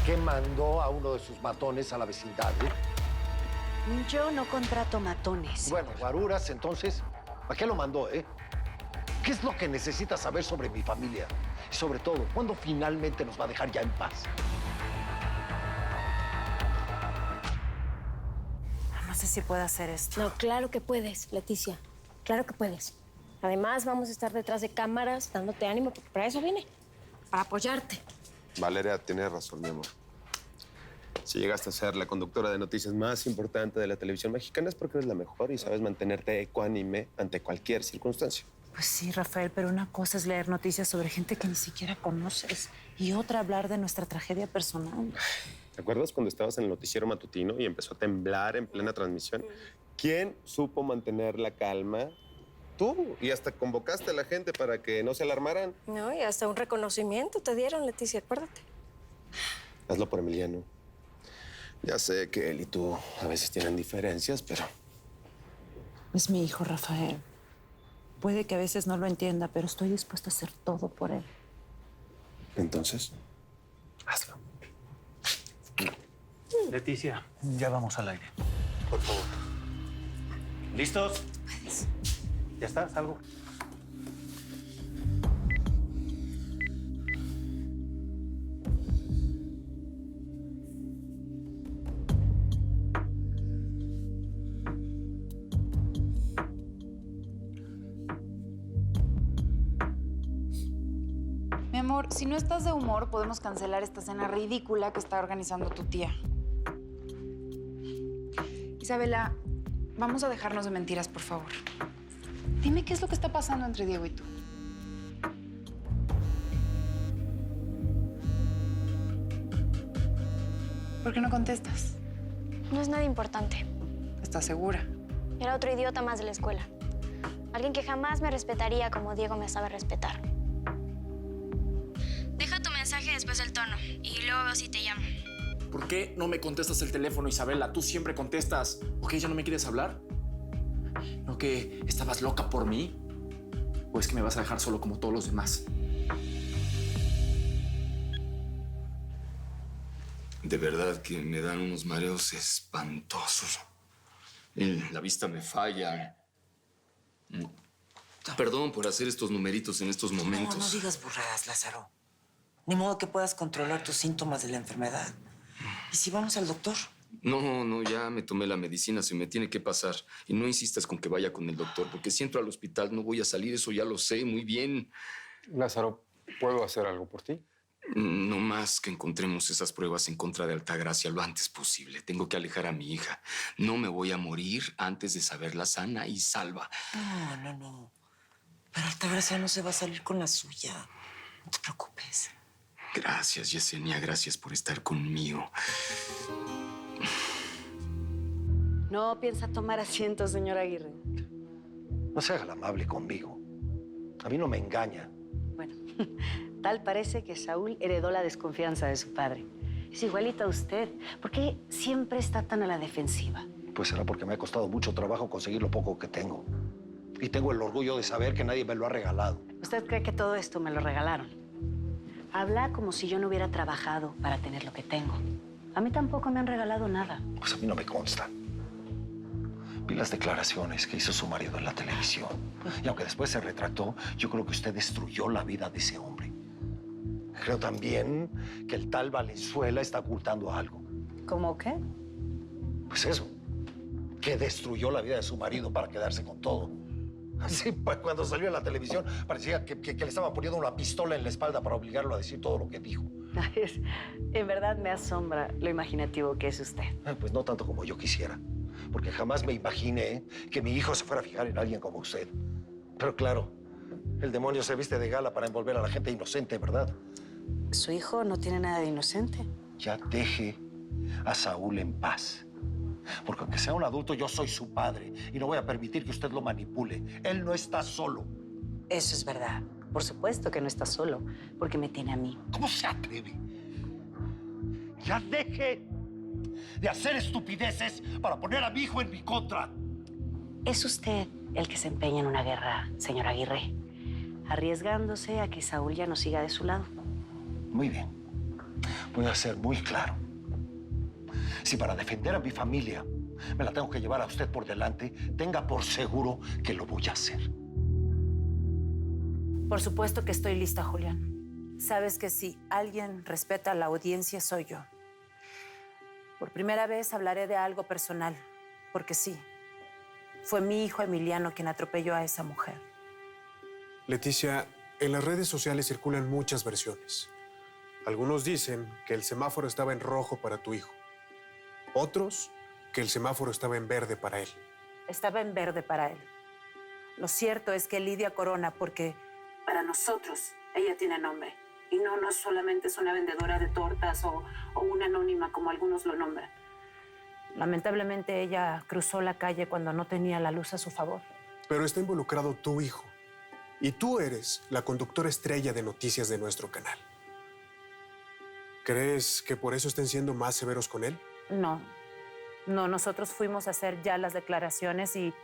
que mandó a uno de sus matones a la vecindad, ¿eh? Yo no contrato matones. Bueno, guaruras, entonces, ¿a qué lo mandó, eh? ¿Qué es lo que necesita saber sobre mi familia? Y sobre todo, ¿cuándo finalmente nos va a dejar ya en paz? No sé si puedo hacer esto. No, claro que puedes, Leticia. Claro que puedes. Además, vamos a estar detrás de cámaras dándote ánimo, porque para eso vine. Para apoyarte. Valeria tiene razón, mi amor. Si llegaste a ser la conductora de noticias más importante de la televisión mexicana es porque eres la mejor y sabes mantenerte ecuánime ante cualquier circunstancia. Pues sí, Rafael, pero una cosa es leer noticias sobre gente que ni siquiera conoces y otra hablar de nuestra tragedia personal. ¿Te acuerdas cuando estabas en el noticiero matutino y empezó a temblar en plena transmisión? ¿Quién supo mantener la calma? Tú. Y hasta convocaste a la gente para que no se alarmaran. No, y hasta un reconocimiento te dieron, Leticia, acuérdate. Hazlo por Emiliano. Ya sé que él y tú a veces tienen diferencias, pero... Es mi hijo, Rafael. Puede que a veces no lo entienda, pero estoy dispuesta a hacer todo por él. Entonces, hazlo. Leticia, ya vamos al aire. Por favor. ¿Listos? ¿Ya está? ¿Salgo? Mi amor, si no estás de humor, podemos cancelar esta cena ridícula que está organizando tu tía. Isabela, vamos a dejarnos de mentiras, por favor. Dime qué es lo que está pasando entre Diego y tú. ¿Por qué no contestas? No es nada importante. ¿Estás segura? Era otro idiota más de la escuela. Alguien que jamás me respetaría como Diego me sabe respetar. Deja tu mensaje después del tono y luego veo si te llamo. ¿Por qué no me contestas el teléfono, Isabela? Tú siempre contestas. ¿O qué, ya no me quieres hablar? ¿No que estabas loca por mí? ¿O es que me vas a dejar solo como todos los demás? De verdad que me dan unos mareos espantosos. La vista me falla. Perdón por hacer estos numeritos en estos momentos. No digas burradas, Lázaro. Ni modo que puedas controlar tus síntomas de la enfermedad. ¿Y si vamos al doctor? No, ya me tomé la medicina, se me tiene que pasar. Y no insistas con que vaya con el doctor, porque si entro al hospital no voy a salir, eso ya lo sé muy bien. Lázaro, ¿puedo hacer algo por ti? No más que encontremos esas pruebas en contra de Altagracia lo antes posible. Tengo que alejar a mi hija. No me voy a morir antes de saberla sana y salva. No. Pero Altagracia no se va a salir con la suya. No te preocupes. Gracias, Yesenia. Gracias por estar conmigo. No piensa tomar asiento, señor Aguirre. No se haga la amable conmigo. A mí no me engaña. Bueno, tal parece que Saúl heredó la desconfianza de su padre. Es igualito a usted. ¿Por qué siempre está tan a la defensiva? Pues será porque me ha costado mucho trabajo conseguir lo poco que tengo. Y tengo el orgullo de saber que nadie me lo ha regalado. ¿Usted cree que todo esto me lo regalaron? Habla como si yo no hubiera trabajado para tener lo que tengo. A mí tampoco me han regalado nada. Pues a mí no me consta. Vi las declaraciones que hizo su marido en la televisión. Y aunque después se retractó, yo creo que usted destruyó la vida de ese hombre. Creo también que el tal Valenzuela está ocultando algo. ¿Cómo qué? Pues eso, que destruyó la vida de su marido para quedarse con todo. Así, pues, cuando salió en la televisión, parecía que le estaban poniendo una pistola en la espalda para obligarlo a decir todo lo que dijo. En verdad me asombra lo imaginativo que es usted. Pues no tanto como yo quisiera, porque jamás me imaginé que mi hijo se fuera a fijar en alguien como usted. Pero claro, el demonio se viste de gala para envolver a la gente inocente, ¿verdad? Su hijo no tiene nada de inocente. Ya deje a Saúl en paz. Porque aunque sea un adulto, yo soy su padre y no voy a permitir que usted lo manipule. Él no está solo. Eso es verdad. Por supuesto que no está solo, porque me tiene a mí. ¿Cómo se atreve? Ya deje de hacer estupideces para poner a mi hijo en mi contra. Es usted el que se empeña en una guerra, señor Aguirre, arriesgándose a que Saúl ya no siga de su lado. Muy bien. Voy a ser muy claro. Si para defender a mi familia me la tengo que llevar a usted por delante, tenga por seguro que lo voy a hacer. Por supuesto que estoy lista, Julián. Sabes que si alguien respeta a la audiencia, soy yo. Por primera vez hablaré de algo personal, porque sí, fue mi hijo Emiliano quien atropelló a esa mujer. Leticia, en las redes sociales circulan muchas versiones. Algunos dicen que el semáforo estaba en rojo para tu hijo. Otros, que el semáforo estaba en verde para él. Estaba en verde para él. Lo cierto es que Lidia Corona, porque para nosotros ella tiene nombre. Y no solamente es una vendedora de tortas o una anónima como algunos lo nombran. Lamentablemente ella cruzó la calle cuando no tenía la luz a su favor. Pero está involucrado tu hijo. Y tú eres la conductora estrella de noticias de nuestro canal. ¿Crees que por eso estén siendo más severos con él? No, nosotros fuimos a hacer ya las declaraciones y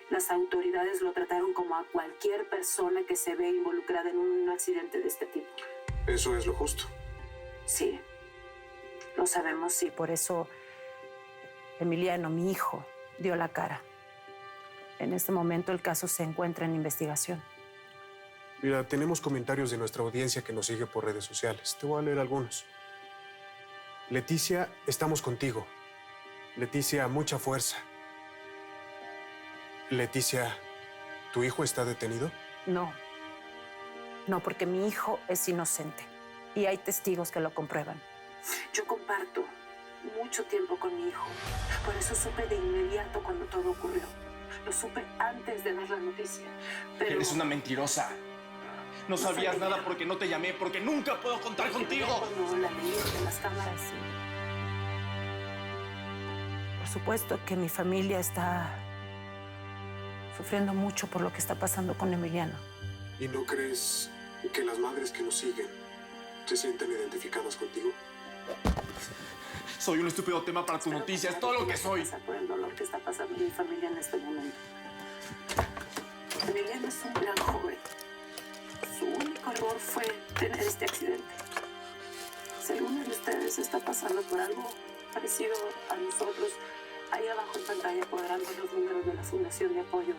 las autoridades lo trataron como a cualquier persona que se ve involucrada en un accidente de este tipo. Eso es lo justo. Sí, lo sabemos y por eso Emiliano, mi hijo, dio la cara. En este momento el caso se encuentra en investigación. Mira, tenemos comentarios de nuestra audiencia que nos sigue por redes sociales. Te voy a leer algunos. Leticia, estamos contigo. Leticia, mucha fuerza. Leticia, ¿tu hijo está detenido? No, porque mi hijo es inocente y hay testigos que lo comprueban. Yo comparto mucho tiempo con mi hijo, por eso supe de inmediato cuando todo ocurrió. Lo supe antes de dar la noticia, pero... Eres una mentirosa. No sabías nada porque no te llamé, porque nunca puedo contar contigo. No, la ley de las cámaras, sí. Por supuesto que mi familia está sufriendo mucho por lo que está pasando con Emiliano. ¿Y no crees que las madres que nos siguen se sienten identificadas contigo? Soy un estúpido tema para tu noticia, es todo lo que soy. Por el dolor que está pasando mi familia en este momento. Emiliano es un gran joven. Su único error fue tener este accidente. Si alguno de ustedes está pasando por algo parecido a nosotros, ahí abajo en pantalla podrán ver los números de la Fundación de Apoyo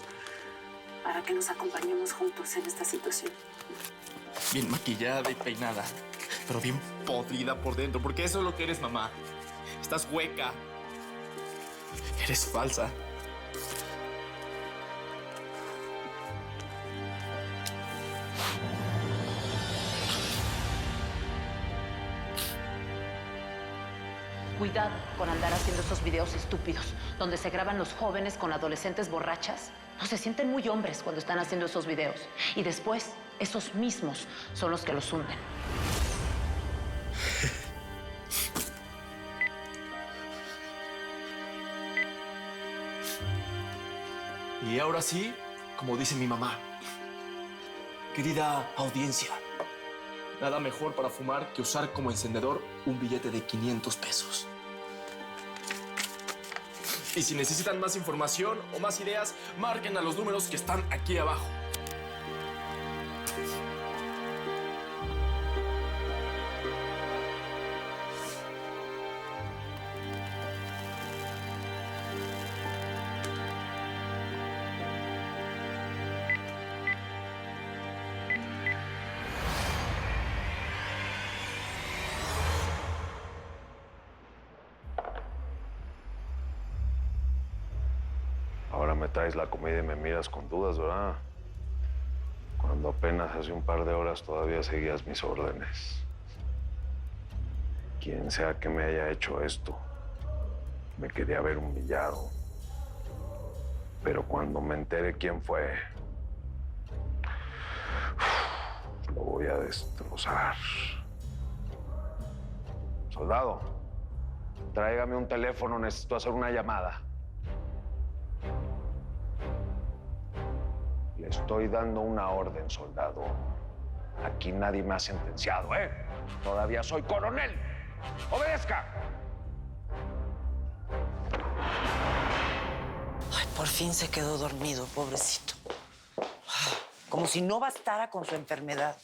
para que nos acompañemos juntos en esta situación. Bien maquillada y peinada, pero bien podrida por dentro, porque eso es lo que eres, mamá. Estás hueca. Eres falsa. Cuidado con andar haciendo esos videos estúpidos donde se graban los jóvenes con adolescentes borrachas. No se sienten muy hombres cuando están haciendo esos videos. Y después, esos mismos son los que los hunden. Y ahora sí, como dice mi mamá, querida audiencia, nada mejor para fumar que usar como encendedor un billete de 500 pesos. Y si necesitan más información o más ideas, marquen a los números que están aquí abajo. Ahora me traes la comida y me miras con dudas, ¿verdad? Cuando apenas hace un par de horas todavía seguías mis órdenes. Quien sea que me haya hecho esto, me quería haber humillado. Pero cuando me entere quién fue, lo voy a destrozar. Soldado, tráigame un teléfono, necesito hacer una llamada. Le estoy dando una orden, soldado. Aquí nadie me ha sentenciado, ¿eh? Todavía soy coronel. ¡Obedezca! Ay, por fin se quedó dormido, pobrecito. Como si no bastara con su enfermedad.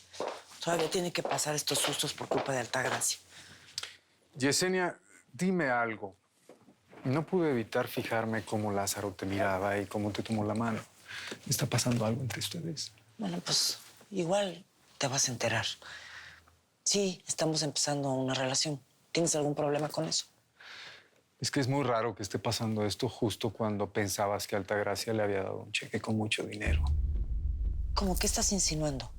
Todavía tiene que pasar estos sustos por culpa de Altagracia. Yesenia, dime algo. No pude evitar fijarme cómo Lázaro te miraba y cómo te tomó la mano. ¿Está pasando algo entre ustedes? Bueno, pues igual te vas a enterar. Sí, estamos empezando una relación. ¿Tienes algún problema con eso? Es que es muy raro que esté pasando esto justo cuando pensabas que Altagracia le había dado un cheque con mucho dinero. ¿Cómo que estás insinuando?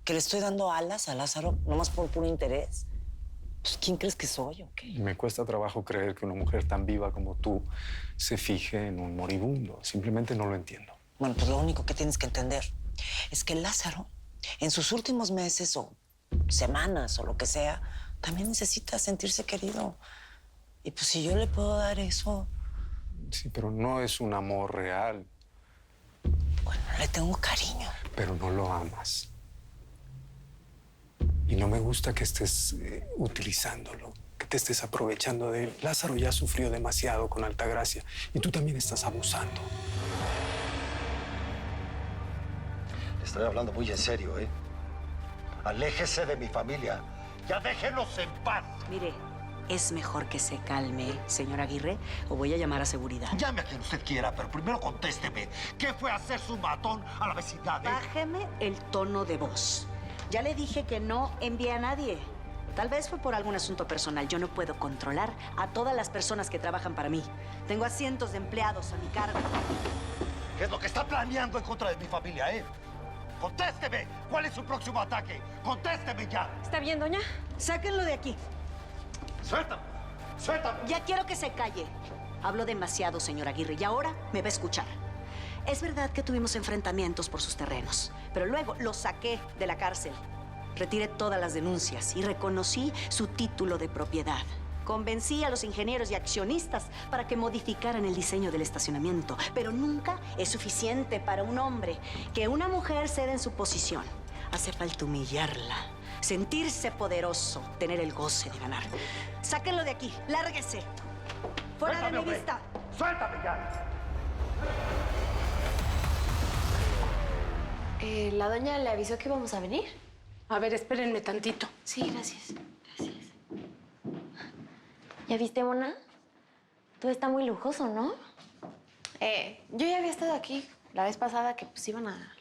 ¿Que le estoy dando alas a Lázaro nomás por puro interés? Pues, ¿quién crees que soy o qué? Me cuesta trabajo creer que una mujer tan viva como tú se fije en un moribundo. Simplemente no lo entiendo. Bueno, pues lo único que tienes que entender es que Lázaro, en sus últimos meses o semanas o lo que sea, también necesita sentirse querido. Y pues si yo le puedo dar eso... Sí, pero no es un amor real. Bueno, le tengo cariño. Pero no lo amas. Y no me gusta que estés utilizándolo, que te estés aprovechando de él. Lázaro ya sufrió demasiado con Altagracia y tú también estás abusando. Estoy hablando muy en serio, ¿eh? Aléjese de mi familia. Ya déjenos en paz. Mire, es mejor que se calme, señor Aguirre, o voy a llamar a seguridad. Llame a quien usted quiera, pero primero contésteme. ¿Qué fue hacer su matón a la vecindad? Bájeme el tono de voz. Ya le dije que no envié a nadie. Tal vez fue por algún asunto personal. Yo no puedo controlar a todas las personas que trabajan para mí. Tengo a cientos de empleados a mi cargo. ¿Qué es lo que está planeando en contra de mi familia, eh? ¡Contésteme! ¿Cuál es su próximo ataque? ¡Contésteme ya! ¿Está bien, doña? Sáquenlo de aquí. ¡Suéltame! ¡Suéltame! Ya quiero que se calle. Hablo demasiado, señor Aguirre, y ahora me va a escuchar. Es verdad que tuvimos enfrentamientos por sus terrenos, pero luego lo saqué de la cárcel. Retiré todas las denuncias y reconocí su título de propiedad. Convencí a los ingenieros y accionistas para que modificaran el diseño del estacionamiento, pero nunca es suficiente para un hombre que una mujer ceda en su posición. Hace falta humillarla, sentirse poderoso, tener el goce de ganar. Sáquenlo de aquí, lárguese. ¡Fuera de mi vista! ¡Suéltame ya! ¿La doña le avisó que íbamos a venir? A ver, espérenme tantito. Sí, gracias. Gracias. ¿Ya viste, Mona? Todo está muy lujoso, ¿no? Yo ya había estado aquí la vez pasada que pues iban a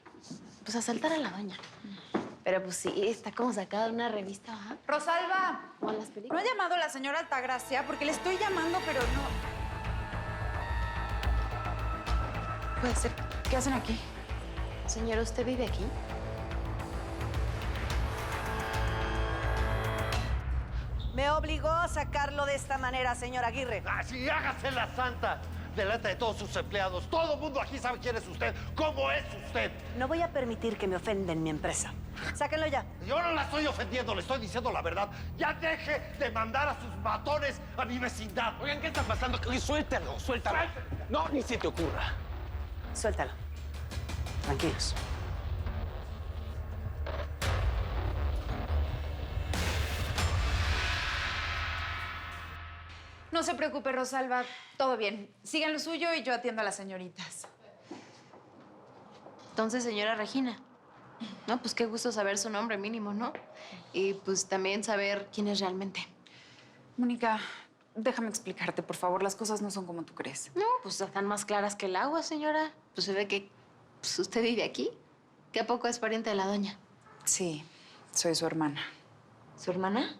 asaltar a la doña. Pero pues sí, está como sacada de una revista, ¿verdad? Rosalba, Como las ¿no películas. ha llamado la señora Altagracia? Porque le estoy llamando, pero no. Puede ser. ¿Qué hacen aquí? Señora, ¿usted vive aquí? Me obligó a sacarlo de esta manera, señor Aguirre. Así hágase la santa delante de todos sus empleados. Todo el mundo aquí sabe quién es usted, cómo es usted. No voy a permitir que me ofenda en mi empresa. Sáquenlo ya. Yo no la estoy ofendiendo, le estoy diciendo la verdad. Ya deje de mandar a sus matones a mi vecindad. Oigan, ¿qué está pasando? Oye, suéltalo, suéltalo. No, ni se te ocurra. Suéltalo. Tranquilos. No se preocupe, Rosalba. Todo bien. Sigan lo suyo y yo atiendo a las señoritas. Entonces, señora Regina. No, pues qué gusto saber su nombre mínimo, ¿no? Y pues también saber quién es realmente. Mónica, déjame explicarte, por favor. Las cosas no son como tú crees. No, pues están más claras que el agua, señora. Pues se ve que pues, usted vive aquí. ¿Que a poco es pariente de la doña? Sí, soy su hermana. ¿Su hermana?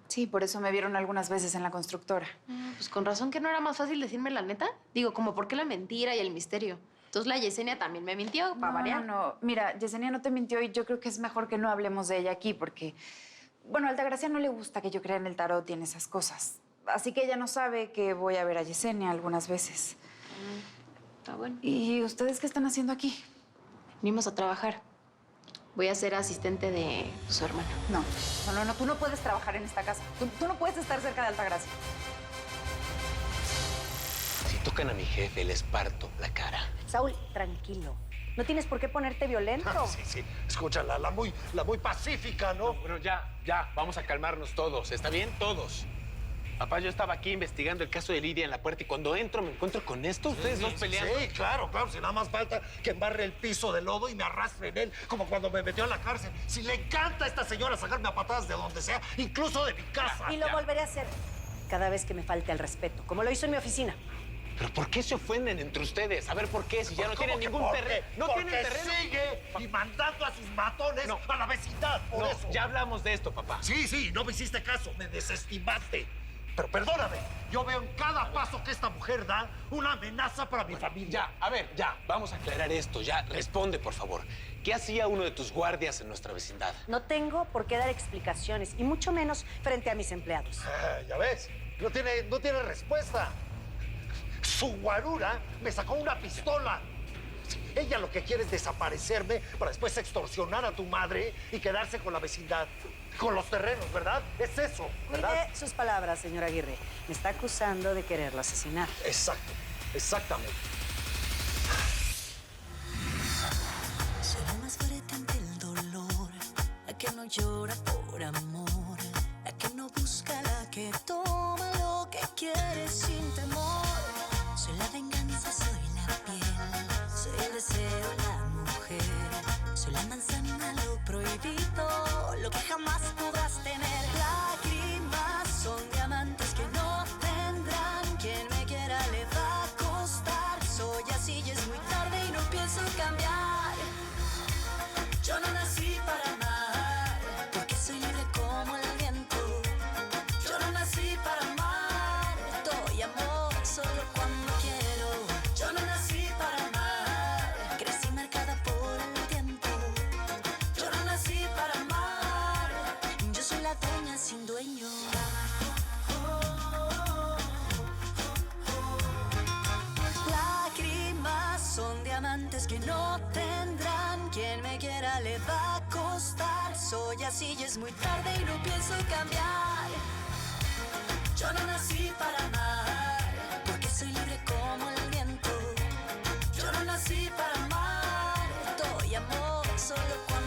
Sí, por eso me vieron algunas veces en la constructora. Pues con razón que no era más fácil decirme la neta. Digo, como por qué la mentira y el misterio. Entonces la Yesenia también me mintió, para variar. No. Mira, Yesenia no te mintió y yo creo que es mejor que no hablemos de ella aquí porque... Bueno, a Altagracia no le gusta que yo crea en el tarot y en esas cosas. Así que ella no sabe que voy a ver a Yesenia algunas veces. Está bueno. ¿Y ustedes qué están haciendo aquí? Venimos a trabajar. Voy a ser asistente de su hermano. No, tú no puedes trabajar en esta casa. Tú no puedes estar cerca de Altagracia. Si tocan a mi jefe, les parto la cara. Saúl, tranquilo. No tienes por qué ponerte violento. Sí. Escúchala, la muy pacífica, ¿no? Bueno, ya, vamos a calmarnos todos. ¿Está bien? Todos. Papá, yo estaba aquí investigando el caso de Lidia en la puerta y cuando entro me encuentro con esto, ustedes dos peleando. Sí, claro, si nada más falta que embarre el piso de lodo y me arrastre en él, como cuando me metió a la cárcel. Si le encanta a esta señora sacarme a patadas de donde sea, incluso de mi casa. Y lo volveré a hacer cada vez que me falte el respeto, como lo hizo en mi oficina. ¿Pero por qué se ofenden entre ustedes? A ver, ¿por qué? Si ya no tienen ningún terreno. No tienen terreno. Sigue y mandando a sus matones a la vecindad, por eso. Ya hablamos de esto, papá. Sí, no me hiciste caso, me desestimaste. Pero perdóname, yo veo en cada paso que esta mujer da una amenaza para mi familia. Vamos a aclarar esto. Ya, responde, por favor. ¿Qué hacía uno de tus guardias en nuestra vecindad? No tengo por qué dar explicaciones, y mucho menos frente a mis empleados. Ya ves, no tiene respuesta. Su guarura me sacó una pistola. Ella lo que quiere es desaparecerme para después extorsionar a tu madre y quedarse con la vecindad, con los terrenos, ¿verdad? Es eso, ¿verdad? Cuide sus palabras, señor Aguirre. Me está acusando de quererlo asesinar. Exacto, exactamente. Soy la más fuerte ante el dolor, la que no llora por amor, la que no busca, la que toma lo que quiere sin temor. Soy la venganza, soy la piel, soy el deseo, la mujer. Soy la manzana, lo prohibido, lo que jamás podrás tener. Lágrimas son diamantes que no tendrán. Quien me quiera le va a costar. Soy así y es muy tarde y no pienso cambiar. Yo no nací para amar, porque soy libre como el viento. Yo no nací para amar, doy amor solo cuando quiero. Yo no nací para amar, crecí marcada por el tiempo. Yo no nací para amar, yo soy la dueña sin dueño. Lágrimas son diamantes que no tendrán. Quien me quiera le va a costar. Soy así y es muy tarde y no pienso cambiar. Yo no nací para amar, porque soy libre como el viento. Yo no nací para amar, doy amor solo cuando